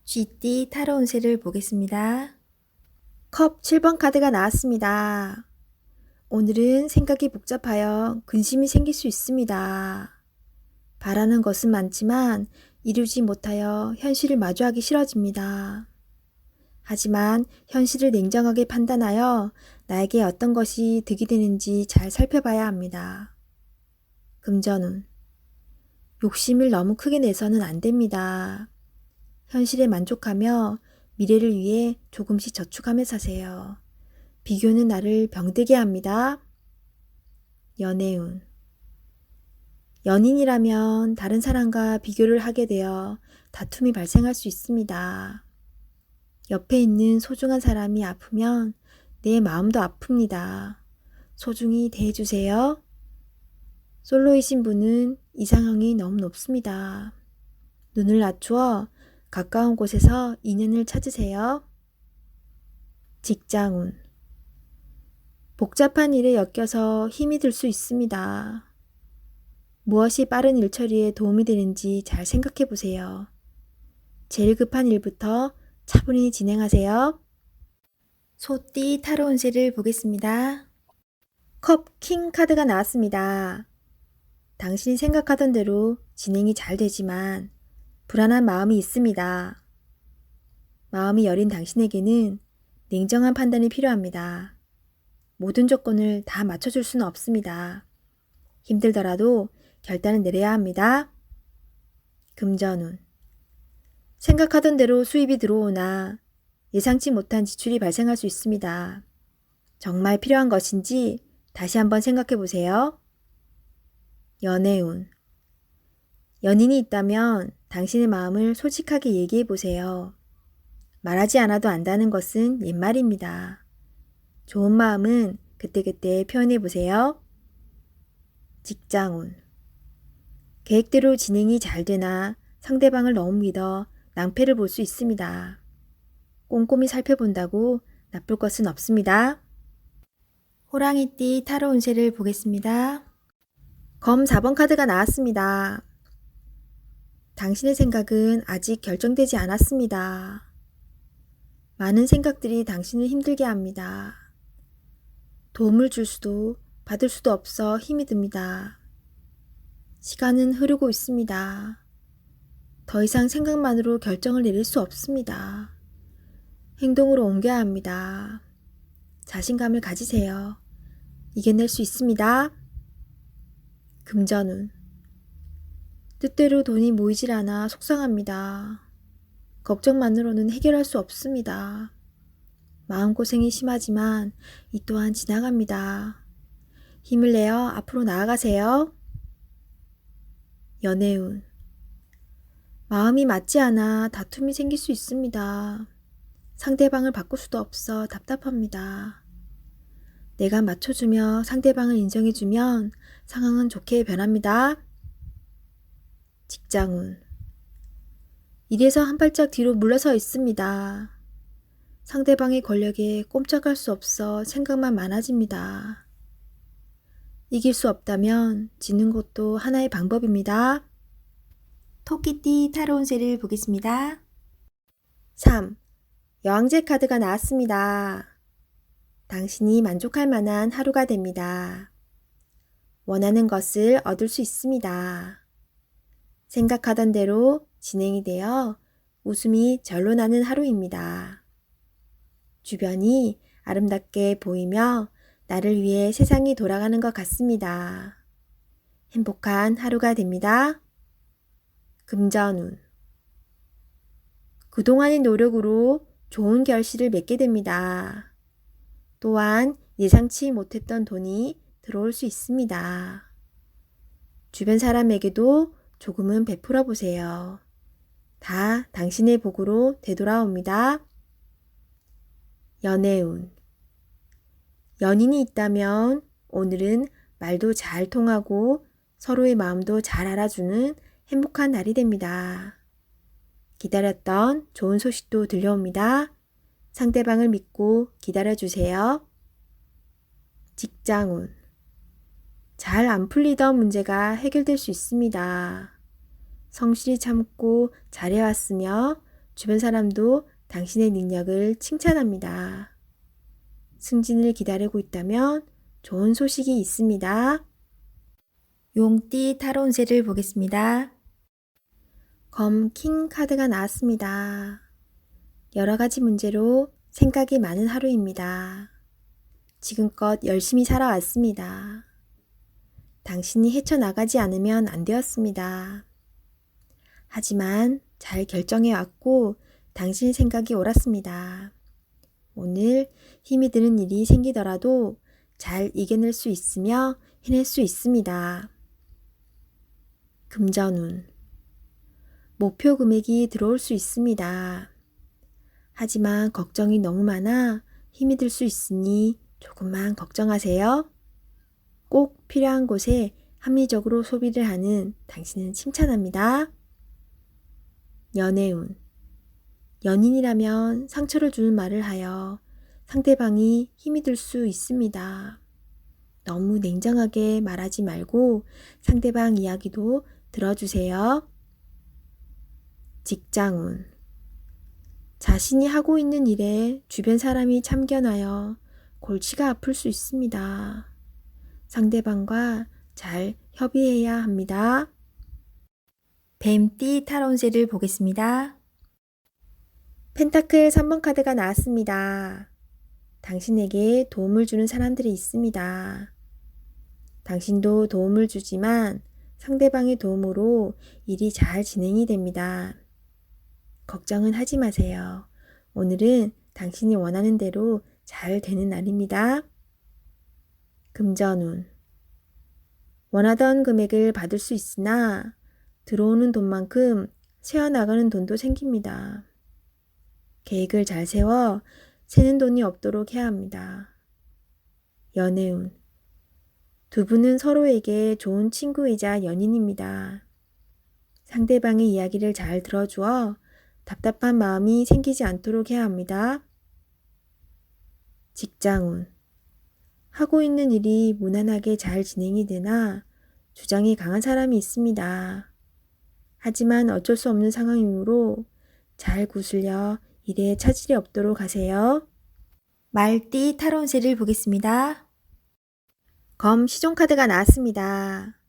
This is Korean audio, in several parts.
쥐띠 타로 운세를 보겠습니다. 컵 7번 카드가 나왔습니다. 오늘은 생각이 복잡하여 근심이 생길 수 있습니다. 바라는 것은 많지만 이루지 못하여 현실을 마주하기 싫어집니다. 하지만 현실을 냉정하게 판단하여 나에게 어떤 것이 득이 되는지 잘 살펴봐야 합니다. 금전운. 욕심을 너무 크게 내서는 안 됩니다. 현실에 만족하며 미래를 위해 조금씩 저축하며 사세요. 비교는 나를 병들게 합니다. 연애운. 연인이라면 다른 사람과 비교를 하게 되어 다툼이 발생할 수 있습니다. 옆에 있는 소중한 사람이 아프면 내 마음도 아픕니다. 소중히 대해주세요. 솔로이신 분은 이 상황이 너무 높습니다. 눈을 낮추어 가까운 곳에서 인연을 찾으세요. 직장운. 복잡한 일에 엮여서 힘이 들 수 있습니다. 무엇이 빠른 일 처리에 도움이 되는지 잘 생각해 보세요. 제일 급한 일부터 차분히 진행하세요. 소띠 타로 운세를 보겠습니다. 컵 킹 카드가 나왔습니다. 당신이 생각하던 대로 진행이 잘 되지만 불안한 마음이 있습니다. 마음이 여린 당신에게는 냉정한 판단이 필요합니다. 모든 조건을 다 맞춰줄 수는 없습니다. 힘들더라도 결단을 내려야 합니다. 금전운. 생각하던 대로 수입이 들어오나 예상치 못한 지출이 발생할 수 있습니다. 정말 필요한 것인지 다시 한번 생각해 보세요. 연애운. 연인이 있다면 당신의 마음을 솔직하게 얘기해 보세요. 말하지 않아도 안다는 것은 옛말입니다. 좋은 마음은 그때그때 표현해 보세요. 직장운. 계획대로 진행이 잘 되나 상대방을 너무 믿어 낭패를 볼 수 있습니다. 꼼꼼히 살펴본다고 나쁠 것은 없습니다. 호랑이띠 타로 운세를 보겠습니다. 검 4번 카드가 나왔습니다. 당신의 생각은 아직 결정되지 않았습니다. 많은 생각들이 당신을 힘들게 합니다. 도움을 줄 수도 받을 수도 없어 힘이 듭니다. 시간은 흐르고 있습니다. 더 이상 생각만으로 결정을 내릴 수 없습니다. 행동으로 옮겨야 합니다. 자신감을 가지세요. 이겨낼 수 있습니다. 금전운. 뜻대로 돈이 모이질 않아 속상합니다. 걱정만으로는 해결할 수 없습니다. 마음고생이 심하지만 이 또한 지나갑니다. 힘을 내어 앞으로 나아가세요. 연애운. 마음이 맞지 않아 다툼이 생길 수 있습니다. 상대방을 바꿀 수도 없어 답답합니다. 내가 맞춰주며 상대방을 인정해주면 상황은 좋게 변합니다. 직장운. 일에서 한 발짝 뒤로 물러서 있습니다. 상대방의 권력에 꼼짝할 수 없어 생각만 많아집니다. 이길 수 없다면 지는 것도 하나의 방법입니다. 토끼띠 타로 운세를 보겠습니다. 3. 여왕제 카드가 나왔습니다. 당신이 만족할 만한 하루가 됩니다. 원하는 것을 얻을 수 있습니다. 생각하던 대로 진행이 되어 웃음이 절로 나는 하루입니다. 주변이 아름답게 보이며 나를 위해 세상이 돌아가는 것 같습니다. 행복한 하루가 됩니다. 금전운. 그동안의 노력으로 좋은 결실을 맺게 됩니다. 또한 예상치 못했던 돈이 들어올 수 있습니다. 주변 사람에게도 조금은 베풀어 보세요. 다 당신의 복으로 되돌아옵니다. 연애운. 연인이 있다면 오늘은 말도 잘 통하고 서로의 마음도 잘 알아주는 행복한 날이 됩니다. 기다렸던 좋은 소식도 들려옵니다. 상대방을 믿고 기다려주세요. 직장운. 잘 안 풀리던 문제가 해결될 수 있습니다. 성실히 참고 잘해왔으며 주변 사람도 당신의 능력을 칭찬합니다. 승진을 기다리고 있다면 좋은 소식이 있습니다. 용띠 타로 운세를 보겠습니다. 검 킹 카드가 나왔습니다. 여러 가지 문제로 생각이 많은 하루입니다. 지금껏 열심히 살아왔습니다. 당신이 헤쳐나가지 않으면 안 되었습니다. 하지만 잘 결정해왔고 당신의 생각이 옳았습니다. 오늘 힘이 드는 일이 생기더라도 잘 이겨낼 수 있으며 해낼 수 있습니다. 금전운. 목표 금액이 들어올 수 있습니다. 하지만 걱정이 너무 많아 힘이 들 수 있으니 조금만 걱정하세요. 꼭 필요한 곳에 합리적으로 소비를 하는 당신은 칭찬합니다. 연애운. 연인이라면 상처를 주는 말을 하여 상대방이 힘이 들 수 있습니다. 너무 냉정하게 말하지 말고 상대방 이야기도 들어주세요. 직장운. 자신이 하고 있는 일에 주변 사람이 참견하여 골치가 아플 수 있습니다. 상대방과 잘 협의해야 합니다. 뱀띠 타로 운세를 보겠습니다. 펜타클 3번 카드가 나왔습니다. 당신에게 도움을 주는 사람들이 있습니다. 당신도 도움을 주지만 상대방의 도움으로 일이 잘 진행이 됩니다. 걱정은 하지 마세요. 오늘은 당신이 원하는 대로 잘 되는 날입니다. 금전운. 원하던 금액을 받을 수 있으나 들어오는 돈만큼 새어나가는 돈도 생깁니다. 계획을 잘 세워 새는 돈이 없도록 해야 합니다. 연애운. 두 분은 서로에게 좋은 친구이자 연인입니다. 상대방의 이야기를 잘 들어주어 답답한 마음이 생기지 않도록 해야 합니다. 직장운. 하고 있는 일이 무난하게 잘 진행이 되나 주장이 강한 사람이 있습니다. 하지만 어쩔 수 없는 상황이므로 잘 구슬려 일에 차질이 없도록 하세요. 말띠 타로 운세를 보겠습니다. 검 시종 카드가 나왔습니다.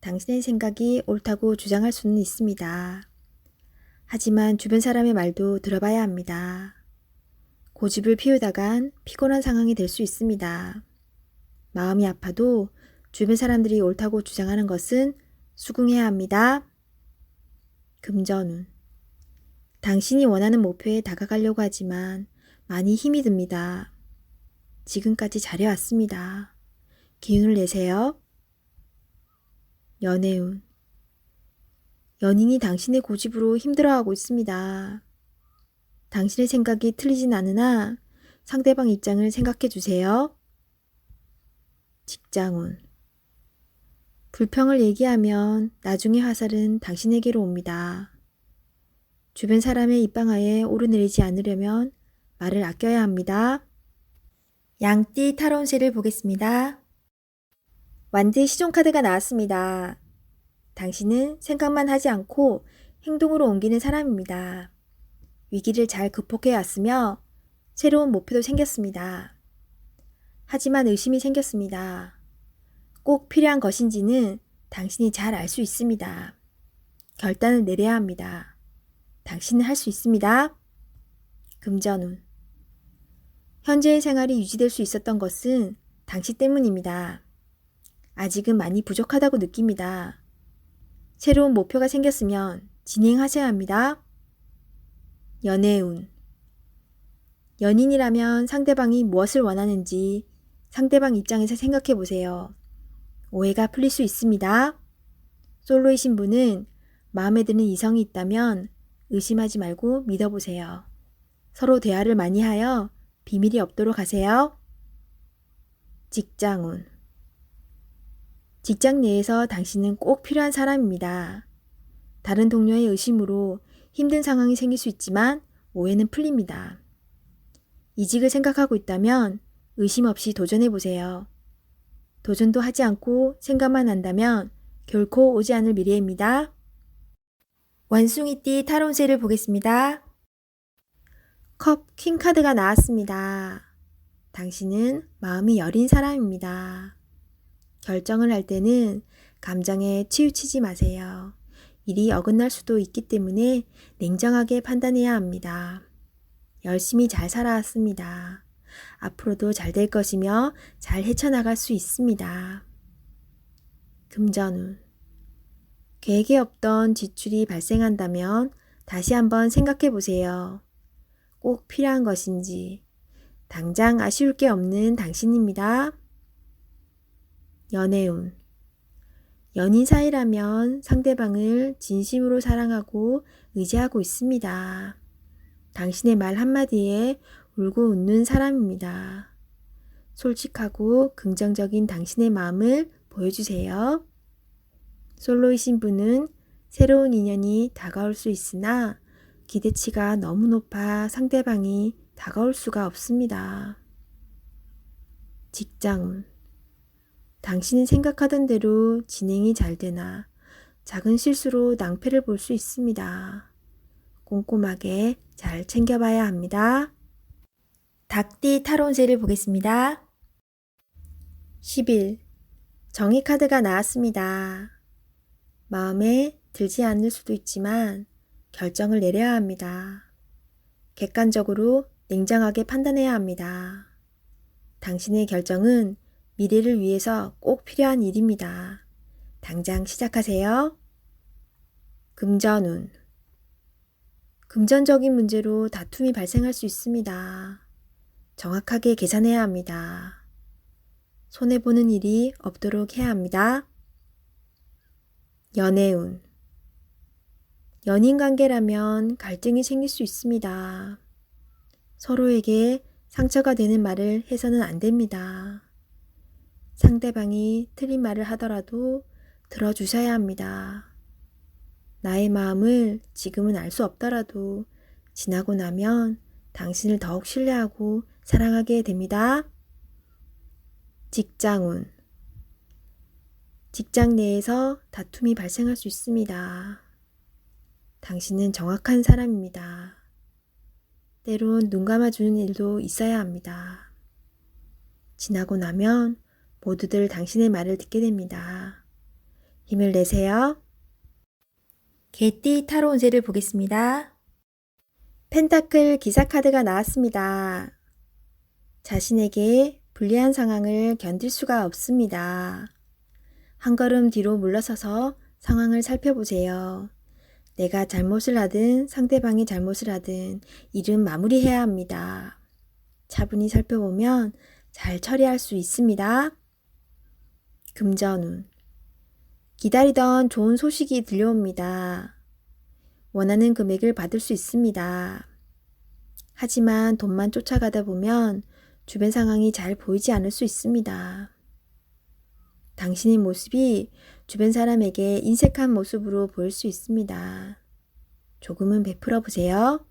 당신의 생각이 옳다고 주장할 수는 있습니다. 하지만 주변 사람의 말도 들어봐야 합니다. 고집을 피우다간 피곤한 상황이 될 수 있습니다. 마음이 아파도 주변 사람들이 옳다고 주장하는 것은 수긍해야 합니다. 금전운. 당신이 원하는 목표에 다가가려고 하지만 많이 힘이 듭니다. 지금까지 잘해왔습니다. 기운을 내세요. 연애운. 연인이 당신의 고집으로 힘들어하고 있습니다. 당신의 생각이 틀리진 않으나 상대방 입장을 생각해 주세요. 직장운. 불평을 얘기하면 나중에 화살은 당신에게로 옵니다. 주변 사람의 입방아에 오르내리지 않으려면 말을 아껴야 합니다. 양띠 타로 운세를 보겠습니다. 완드 시종 카드가 나왔습니다. 당신은 생각만 하지 않고 행동으로 옮기는 사람입니다. 위기를 잘 극복해 왔으며 새로운 목표도 생겼습니다. 하지만 의심이 생겼습니다. 꼭 필요한 것인지는 당신이 잘 알 수 있습니다. 결단을 내려야 합니다. 당신은 할 수 있습니다. 금전운. 현재의 생활이 유지될 수 있었던 것은 당신 때문입니다. 아직은 많이 부족하다고 느낍니다. 새로운 목표가 생겼으면 진행하셔야 합니다. 연애운. 연인이라면 상대방이 무엇을 원하는지 상대방 입장에서 생각해 보세요. 오해가 풀릴 수 있습니다. 솔로이신 분은 마음에 드는 이성이 있다면 의심하지 말고 믿어보세요. 서로 대화를 많이 하여 비밀이 없도록 하세요. 직장운. 직장 내에서 당신은 꼭 필요한 사람입니다. 다른 동료의 의심으로 힘든 상황이 생길 수 있지만 오해는 풀립니다. 이직을 생각하고 있다면 의심 없이 도전해보세요. 도전도 하지 않고 생각만 한다면 결코 오지 않을 미래입니다. 원숭이띠 타로운세를 보겠습니다. 컵 퀸카드가 나왔습니다. 당신은 마음이 여린 사람입니다. 결정을 할 때는 감정에 치우치지 마세요. 일이 어긋날 수도 있기 때문에 냉정하게 판단해야 합니다. 열심히 잘 살아왔습니다. 앞으로도 잘 될 것이며 잘 헤쳐나갈 수 있습니다. 금전운. 계획에 없던 지출이 발생한다면 다시 한번 생각해 보세요. 꼭 필요한 것인지. 당장 아쉬울 게 없는 당신입니다. 연애운. 연인 사이라면 상대방을 진심으로 사랑하고 의지하고 있습니다. 당신의 말 한마디에 울고 웃는 사람입니다. 솔직하고 긍정적인 당신의 마음을 보여주세요. 솔로이신 분은 새로운 인연이 다가올 수 있으나 기대치가 너무 높아 상대방이 다가올 수가 없습니다. 직장운. 당신이 생각하던 대로 진행이 잘 되나 작은 실수로 낭패를 볼 수 있습니다. 꼼꼼하게 잘 챙겨봐야 합니다. 닭띠 타로운세를 보겠습니다. 10일 정의 카드가 나왔습니다. 마음에 들지 않을 수도 있지만 결정을 내려야 합니다. 객관적으로 냉정하게 판단해야 합니다. 당신의 결정은 미래를 위해서 꼭 필요한 일입니다. 당장 시작하세요. 금전운. 금전적인 문제로 다툼이 발생할 수 있습니다. 정확하게 계산해야 합니다. 손해보는 일이 없도록 해야 합니다. 연애운. 연인 관계라면 갈등이 생길 수 있습니다. 서로에게 상처가 되는 말을 해서는 안 됩니다. 상대방이 틀린 말을 하더라도 들어주셔야 합니다. 나의 마음을 지금은 알 수 없더라도 지나고 나면 당신을 더욱 신뢰하고 사랑하게 됩니다. 직장운. 직장 내에서 다툼이 발생할 수 있습니다. 당신은 정확한 사람입니다. 때론 눈 감아주는 일도 있어야 합니다. 지나고 나면 모두들 당신의 말을 듣게 됩니다. 힘을 내세요. 개띠 타로 운세를 보겠습니다. 펜타클 기사 카드가 나왔습니다. 자신에게 불리한 상황을 견딜 수가 없습니다. 한 걸음 뒤로 물러서서 상황을 살펴보세요. 내가 잘못을 하든 상대방이 잘못을 하든 일은 마무리해야 합니다. 차분히 살펴보면 잘 처리할 수 있습니다. 금전운. 기다리던 좋은 소식이 들려옵니다. 원하는 금액을 받을 수 있습니다. 하지만 돈만 쫓아가다 보면 주변 상황이 잘 보이지 않을 수 있습니다. 당신의 모습이 주변 사람에게 인색한 모습으로 보일 수 있습니다. 조금은 베풀어 보세요.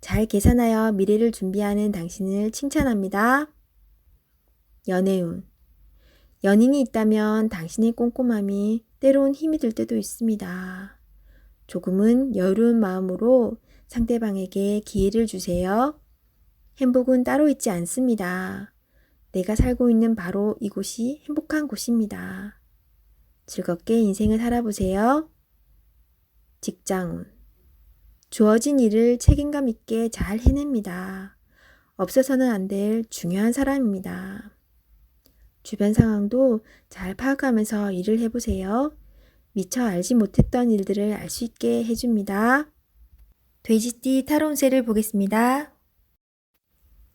잘 계산하여 미래를 준비하는 당신을 칭찬합니다. 연애운. 연인이 있다면 당신의 꼼꼼함이 때론 힘이 들 때도 있습니다. 조금은 여유로운 마음으로 상대방에게 기회를 주세요. 행복은 따로 있지 않습니다. 내가 살고 있는 바로 이곳이 행복한 곳입니다. 즐겁게 인생을 살아보세요. 직장운. 주어진 일을 책임감 있게 잘 해냅니다. 없어서는 안 될 중요한 사람입니다. 주변 상황도 잘 파악하면서 일을 해보세요. 미처 알지 못했던 일들을 알 수 있게 해줍니다. 돼지띠 타로 운세를 보겠습니다.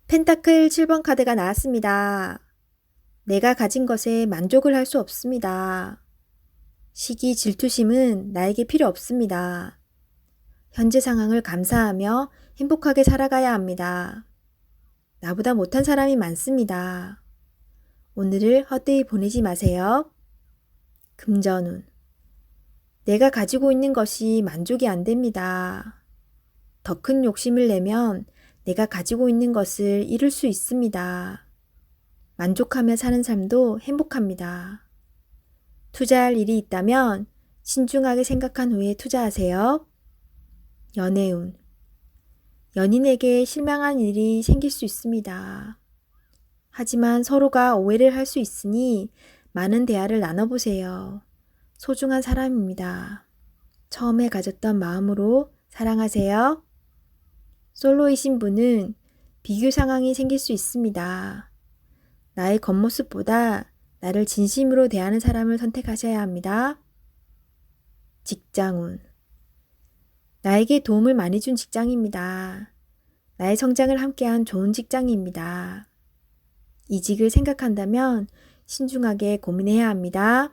펜타클 7번 카드가 나왔습니다. 내가 가진 것에 만족을 할 수 없습니다. 시기 질투심은 나에게 필요 없습니다. 현재 상황을 감사하며 행복하게 살아가야 합니다. 나보다 못한 사람이 많습니다. 오늘을 헛되이 보내지 마세요. 금전운. 내가 가지고 있는 것이 만족이 안 됩니다. 더 큰 욕심을 내면 내가 가지고 있는 것을 잃을 수 있습니다. 만족하며 사는 삶도 행복합니다. 투자할 일이 있다면 신중하게 생각한 후에 투자하세요. 연애운. 연인에게 실망한 일이 생길 수 있습니다. 하지만 서로가 오해를 할 수 있으니 많은 대화를 나눠보세요. 소중한 사람입니다. 처음에 가졌던 마음으로 사랑하세요. 솔로이신 분은 비교 상황이 생길 수 있습니다. 나의 겉모습보다 나를 진심으로 대하는 사람을 선택하셔야 합니다. 직장운. 나에게 도움을 많이 준 직장입니다. 나의 성장을 함께한 좋은 직장입니다. 이직을 생각한다면 신중하게 고민해야 합니다.